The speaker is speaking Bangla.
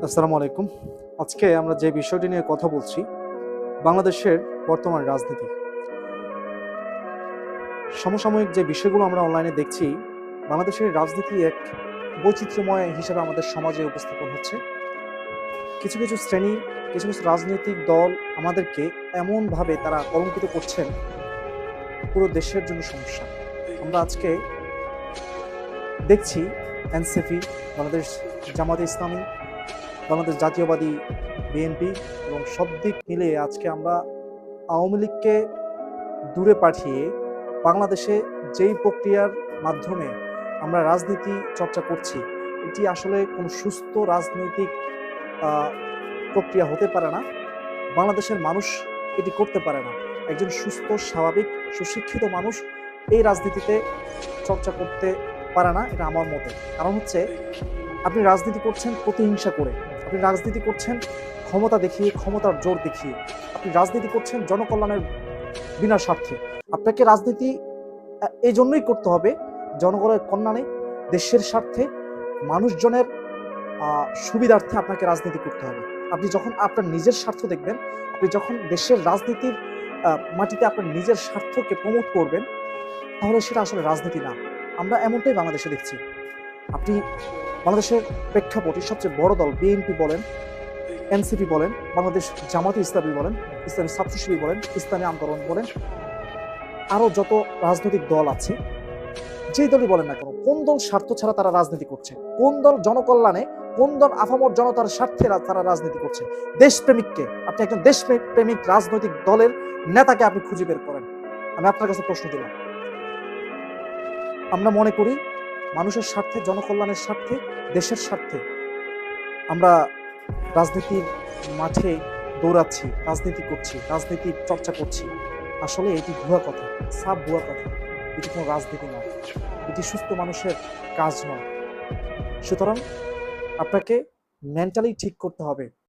আসসালামু আলাইকুম। আজকে আমরা যে বিষয়টি নিয়ে কথা বলছি, বাংলাদেশের বর্তমান রাজনীতি। সমসাময়িক যে বিষয়গুলো আমরা অনলাইনে দেখছি, বাংলাদেশের রাজনীতি এক বৈচিত্র্যময় হিসেবে আমাদের সমাজে উপস্থাপন হচ্ছে। কিছু, কিছু শ্রেণী, কিছু, কিছু রাজনৈতিক দল আমাদেরকে এমনভাবে তারা কলঙ্কিত করছেন, পুরো দেশের জন্য সমস্যা। আমরা আজকে দেখছি এনসিপি, বাংলাদেশ জামায়াতে ইসলামী, বাংলাদেশ জাতীয়বাদী বিএনপি এবং সব দিক মিলিয়ে আজকে আমরা আওয়ামী লীগকে দূরে পাঠিয়ে বাংলাদেশে যেই প্রক্রিয়ার মাধ্যমে আমরা রাজনীতি চর্চা করছি, এটি আসলে কোনো সুস্থ রাজনৈতিক আহ, প্রক্রিয়া হতে পারে না। বাংলাদেশের মানুষ এটি করতে পারে না। একজন সুস্থ, স্বাভাবিক, সুশিক্ষিত মানুষ এই রাজনীতিতে চর্চা করতে পারে না, এটা আমার মতে। কারণ হচ্ছে, আপনি রাজনীতি করছেন প্রতিহিংসা করে, আপনি রাজনীতি করছেন ক্ষমতা দেখিয়ে, ক্ষমতার জোর দেখিয়ে, আপনি রাজনীতি করছেন জনকল্যাণের বিনা স্বার্থে। আপনাকে রাজনীতি এই জন্যই করতে হবে, জনগণের কল্যাণে, দেশের স্বার্থে, মানুষজনের সুবিধার্থে আপনাকে রাজনীতি করতে হবে। আপনি যখন আপনার নিজের স্বার্থ দেখবেন, আপনি যখন দেশের রাজনীতির মাটিতে আপনার নিজের স্বার্থকে প্রমোট করবেন, তাহলে সেটা আসলে রাজনীতি না। আমরা এমনটাই বাংলাদেশে দেখছি। আপনি বাংলাদেশের প্রেক্ষাপটে সবচেয়ে বড় দল বিএনপি বলেন, এনসিপি বলেন, বাংলাদেশ জামাতে ইসলামী বলেন, ইসলামী ছাত্র শিবির বলেন, ইসলামী আন্দোলন বলেন, আরো যত রাজনৈতিক দল আছে, যে দলই বলেন না কেন, কোন দল স্বার্থ ছাড়া তারা রাজনীতি করছে? কোন দল জনকল্যাণে, কোন দল আফামর জনতার স্বার্থে তারা রাজনীতি করছে? দেশপ্রেমিককে, আপনি একজন দেশপ্রেমিক রাজনৈতিক দলের নেতাকে আপনি খুঁজে বের করেন। আমি আপনার কাছে প্রশ্ন দিলাম। আমরা মনে করি মানুষের স্বার্থে, জনকল্যাণের স্বার্থে, দেশের স্বার্থে আমরা রাজনীতির মাঠে দৌড়াচ্ছি, রাজনীতি করছি, রাজনীতির চর্চা করছি। আসলে এটি ভুয়া কথা, সাফ ভুয়া কথা। এটি কোনো রাজনীতি নয়, এটি সুস্থ মানুষের কাজ নয়। সুতরাং আপনাকে মেন্টালি ঠিক করতে হবে